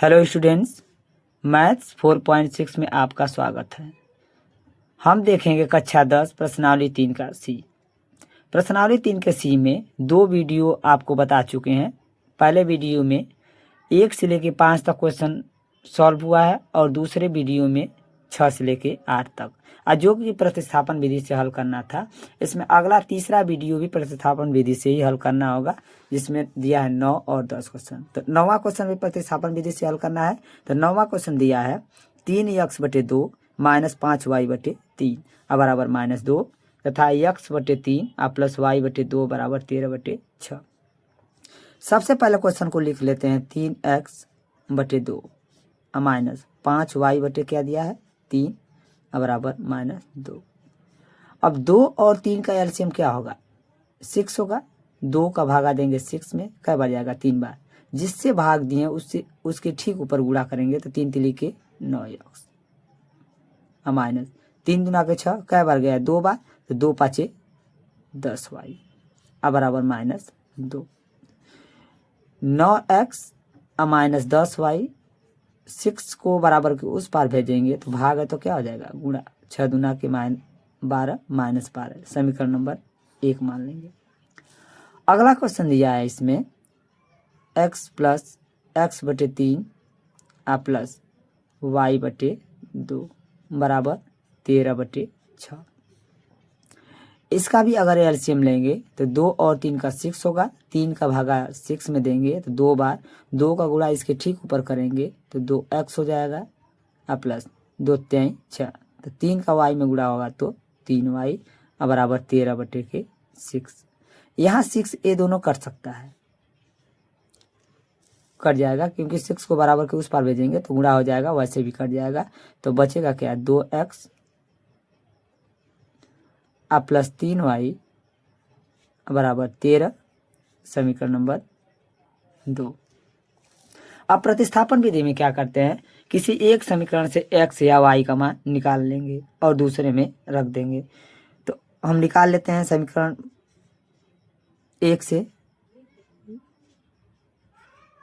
Hello students, maths 4.6 में आपका स्वागत है। हम देखेंगे कक्षा 10 प्रश्नावली 3 का सी। प्रश्नावली 3 के सी में 2 वीडियो आपको बता चुके हैं। पहले वीडियो में 1 से लेके 5 तक क्वेश्चन सॉल्व हुआ है और दूसरे वीडियो में 6 से लेके 8 तक, जो कि प्रतिस्थापन विधि से हल करना था। इसमें अगला तीसरा वीडियो भी प्रतिस्थापन विधि से ही हल करना होगा, जिसमें दिया है 9 और 10 क्वेश्चन। तो 9वां क्वेश्चन भी प्रतिस्थापन विधि से हल करना है। तो 9वां क्वेश्चन दिया है 3x/2 - 5y/3 बराबर -2 तथा x/3 प्लस y/2 बराबर 13/6। सबसे पहले क्वेश्चन को लिख लेते हैं। 3x/2 माइनस 5y/ क्या दिया है 3 बराबर -2। अब 2 और 3 का एलसीएम क्या होगा 6 होगा। 2 का भागा देंगे 6 में, कई बार जाएगा 3 बार। जिससे भाग दिए उससे उसके ठीक ऊपर गुणा करेंगे तो 3 3 के 9x माइनस 3 दूना के 6, कई बार गया 2 बार, तो 2 5 10y बराबर -2। 9x माइनस 10y 6 को बराबर के उस पार भेजेंगे तो भाग है तो क्या हो जाएगा गुणा। 6 दूना के -12 -12 समीकरण नंबर 1 मान लेंगे। अगला क्वेश्चन दिया है इसमें x plus x/3 plus y/2 बराबर 13/6। इसका भी अगर एलसीएम लेंगे तो 2 और 3 का 6 होगा। 3 का भागा 6 में देंगे तो 2 बार, 2 का गुणा इसके ठीक ऊपर करेंगे तो 2x हो जाएगा प्लस 2 3 6, तो 3 का y में गुणा होगा तो 3y बराबर 13/6। यहाँ 6 ये दोनों कट सकता है, कट जाएगा क्योंकि 6 को बराबर के उस पार भेजेंगे तो गुणा हो जाएगा, वैसे भी कट जाएगा। तो बचेगा क्या 2x प्लस 3y बराबर 13 समीकरण नंबर 2। अब प्रतिस्थापन विधि में क्या करते हैं, किसी एक समीकरण से x या y का मान निकाल लेंगे और दूसरे में रख देंगे। तो हम निकाल लेते हैं समीकरण 1 से।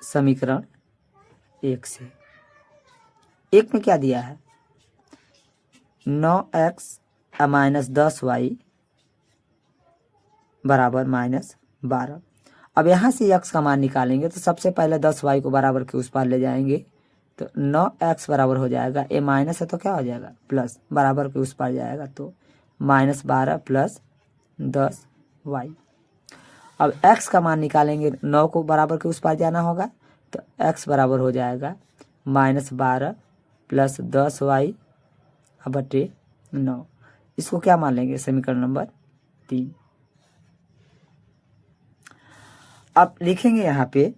समीकरण 1 से 1 में क्या दिया है 9x माइनस 10y बराबर -12। अब यहाँ से x का मान निकालेंगे तो सबसे पहले 10y को बराबर के उस पार ले जाएंगे तो 9x बराबर हो जाएगा, ये माइनस है तो क्या हो जाएगा प्लस, बराबर के उस पार जाएगा तो -12 प्लस 10y। अब x का मान निकालेंगे, 9 को बराबर के उस पार जाना होगा तो x बराबर हो जाएगा -12 प्लस 10y/9। इसको क्या मान लेंगे समीकरण नंबर 3। अब लिखेंगे यहाँ पे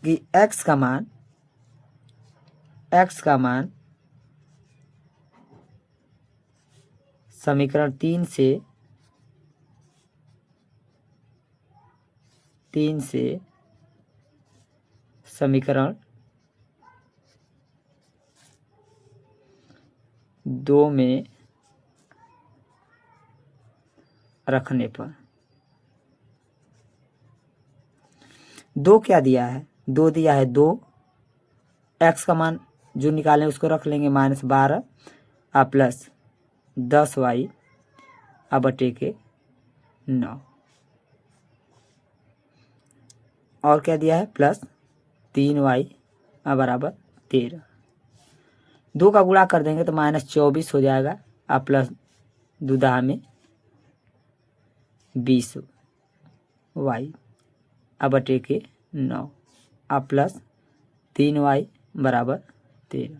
कि x का मान समीकरण 3 से समीकरण 2 में रखने पर 2 क्या दिया है 2 दिया है 2, x का मान जो निकालें उसको रख लेंगे -12 प्लस 10y बटे के 9, और क्या दिया है प्लस 3y बराबर 13। 2 का गुणा कर देंगे तो -24 हो जाएगा प्लस 2 में 20y बटे के 9 प्लस 3y बराबर 13।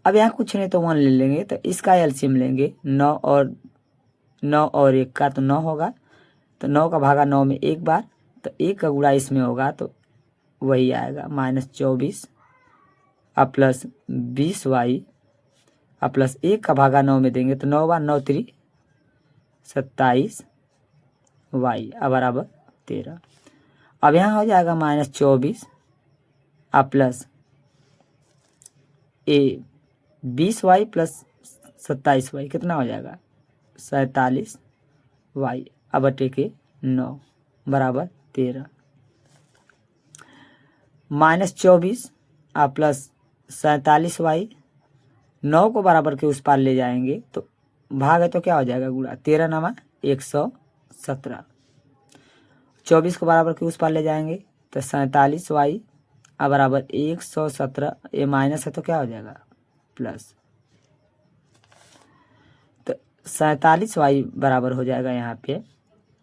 अब यहाँ कुछ नहीं तो 1 ले लेंगे तो इसका एलसीएम लेंगे। 9 और 1 का तो 9 होगा, तो 9 का भागा 9 में एक बार, तो 1 का गुणा इसमें होगा तो वही आएगा -24 प्लस 20y प्लस 1 का भागा 9 में देंगे तो 9 बार 9 3 27y बराबर 13। अब यहाँ हो जाएगा -24 प्लस 20y प्लस 27y कितना हो जाएगा 47y बटे के 9 बराबर 13। -24 प्लस 47y 9 को बराबर के उस पार ले जाएंगे तो भाग है तो क्या हो जाएगा गुणा 13 नमा 117। 24 को बराबर के उस पार ले जाएंगे तो 47y बराबर 117, ये माइनस है तो क्या हो जाएगा प्लस। तो 47y बराबर हो जाएगा यहाँ पे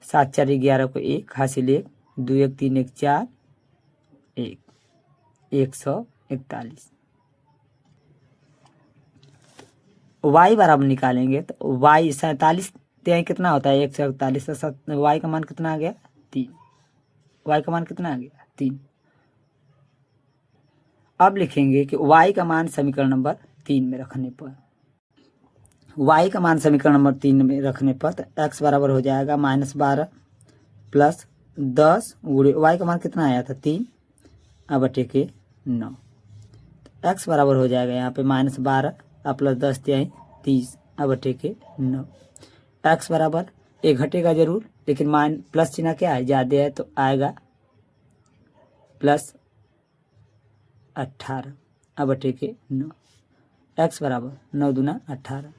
7 4 11 को 1 हासिल 1 2 1 3 1 4 1 141। y बराबर निकालेंगे तो y 47 त्याई कितना होता है 141, तो y का मान कितना आ गया 3। y का मान कितना आ गया 3। अब लिखेंगे कि y का मान समीकरण नंबर 3 में रखने पर, y का मान समीकरण नंबर 3 में रखने पर तो x बराबर हो जाएगा -12 प्लस 10 गुणे y का मान कितना आया था 3 बटे के 9। तो x बराबर हो जाएगा यहाँ पे -12 प्लस 10 त्याई 30 बटे के 9। x बराबर ये घटेगा जरूर लेकिन मान प्लस चिन्ह क्या है ज़्यादा है तो आएगा प्लस 18 बटे के 9। x बराबर 9 दूना 18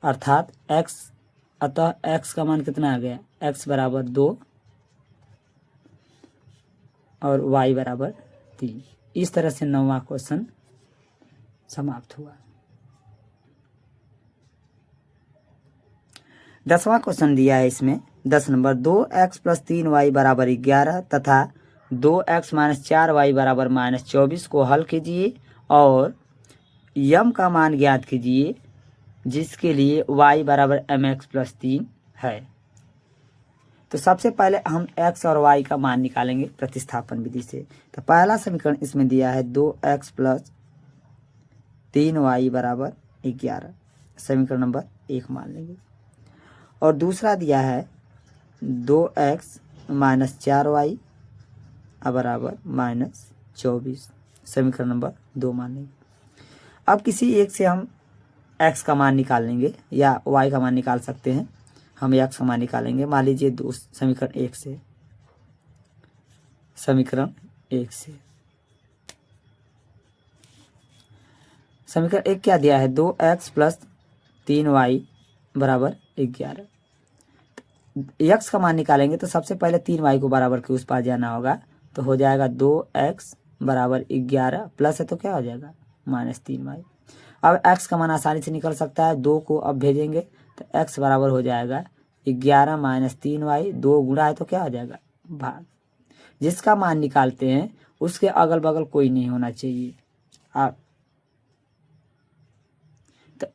अर्थात x, अतः x का मान कितना आ गया x बराबर 2 और y बराबर 3। इस तरह से 9वां क्वेश्चन समाप्त हुआ। 10वां क्वेश्चन दिया है इसमें 10 नंबर 2x प्लस 3y बराबर 11 तथा 2x माइनस 4y बराबर -24 को हल कीजिए और यम का मान ज्ञात कीजिए जिसके लिए y बराबर mx प्लस 3 है। तो सबसे पहले हम x और y का मान निकालेंगे प्रतिस्थापन विधि से। तो पहला समीकरण इसमें दिया है 2x प्लस 3y बराबर 11, समीकरण नंबर 1 मान लेंगे। और दूसरा दिया है 2x माइनस 4y बराबर -24, समीकरण नंबर 2 मान लेंगे। अब किसी एक से हम x का मान निकाल लेंगे या y का मान निकाल सकते हैं। हम x का मान निकालेंगे, मान लीजिए समीकरण 1 से, समीकरण 1 से समीकरण 1 क्या दिया है 2x प्लस 3y बराबर 11। x का मान निकालेंगे तो सबसे पहले 3y को बराबर के उस पार जाना होगा तो हो जाएगा 2x बराबर 11 प्लस है तो क्या हो जाएगा -3y। अब x का मान आसानी से निकल सकता है, 2 को अब भेजेंगे तो x बराबर हो जाएगा 11 माइनस 3y, 2 गुणा है तो क्या हो जाएगा भाग। जिसका मान निकालते हैं उसके अगल बगल कोई नहीं होना चाहिए। आप तो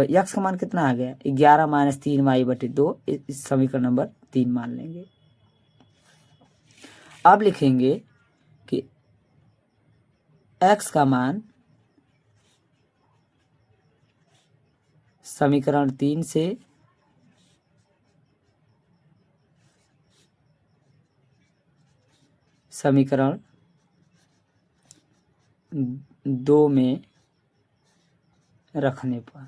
x का मान कितना आ गया 11 माइनस 3y बटे 2, इस समीकरण नंबर 3 मान लेंगे। अब लिखेंगे कि x का मान समीकरण 3 से समीकरण 2 में रखने पर,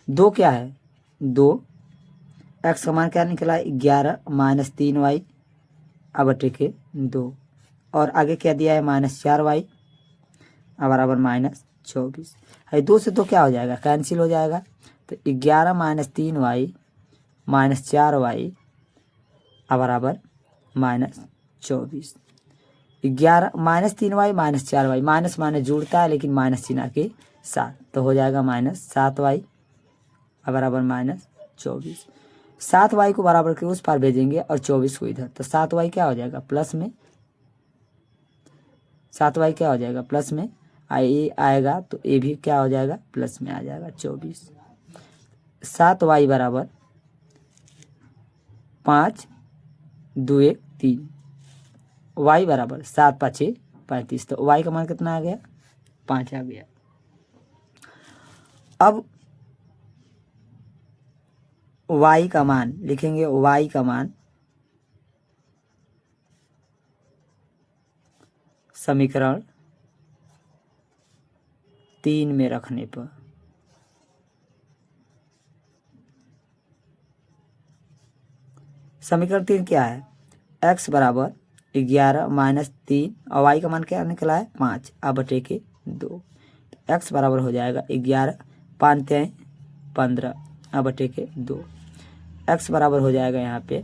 दो क्या है 2, x का मान क्या निकला 11 माइनस 3y बटे के 2 और आगे क्या दिया है -4y बराबर -24। है 2 से 2 क्या हो जाएगा कैंसिल हो जाएगा तो 11 माइनस 3y माइनस 4y बराबर -24। 11 minus 3y minus 4y, minus minus जुड़ता है लेकिन माइनस चिन्ह के साथ, तो हो जाएगा -7y बराबर -24। 7y को बराबर के उस पार भेजेंगे और 24 को इधर, तो 7y क्या हो जाएगा प्लस में, 7y क्या हो जाएगा प्लस में, ये आएगा तो ये भी क्या हो जाएगा प्लस में आ जाएगा 24। 7y बराबर 5 2 1 3, y बराबर 7 5 6 35, तो y का मान कितना आ गया 5 आ गया। अब y का मान लिखेंगे, y का मान समीकरण 3 में रखने पर समीकरण 3 क्या है, x बराबर 11 माइनस 3 और y का मान क्या निकला है 5 अब बटे के 2। x बराबर हो जाएगा 11 5 3 15 अब बटे के 2। x बराबर हो जाएगा यहाँ पे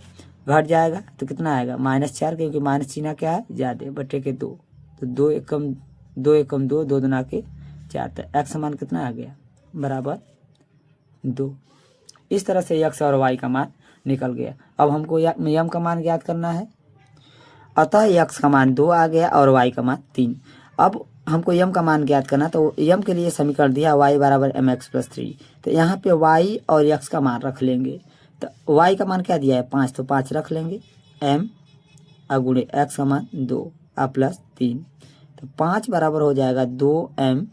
घट जाएगा तो कितना आएगा -4 क्योंकि माइनस चिन्ह क्या है ज़्यादा बटे के 2। तो 2 एकम 2 एकम 2 2 दूना के 4 तो x मान कितना आ गया बराबर 2। इस तरह से x और y का मान निकल गया। अब हमको यम का मान ज्ञात करना है। अतः x का मान 2 आ गया और y का मान 3। अब हमको यम का मान ज्ञात करना तो यम के लिए समीकरण दिया y बराबर mx प्लस 3। तो यहाँ पे y और x का मान रख लेंगे। तो y का मान क्या दिया है 5 तो 5 रख लेंगे m गुणे x का मान 2 प्लस 3। तो 5 बराबर हो जाएगा 2m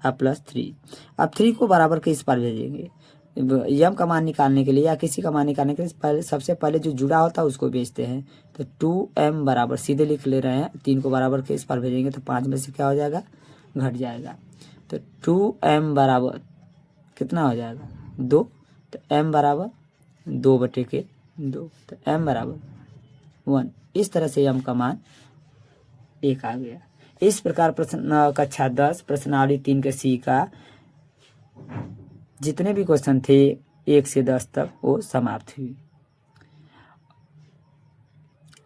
प्लस 3। अब 3 को बराबर के इस पर भेजेंगे। यम का मान निकालने के लिए या किसी का मान निकालने के लिए सबसे पहले जो जुड़ा होता है उसको बेचते हैं। तो 2m बराबर सीधे लिख ले रहे हैं 3 को बराबर के इस पर भेजेंगे तो 5 में से क्या हो जाएगा घट जाएगा। तो 2m बराबर कितना हो जाएगा 2। तो m बराबर 2 बटे के 2। तो m बराबर 1। इस तरह से m का मान 1 आ गया। इस प्रकार प्रश्न कक्षा 10 प्रश्नावली 3 के सी का जितने भी क्वेश्चन थे 1 से 10 तक वो समाप्त हुई।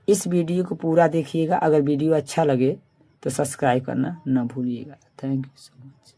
इस वीडियो को पूरा देखिएगा। अगर वीडियो अच्छा लगे तो सब्सक्राइब करना न भूलिएगा। Thank you so much.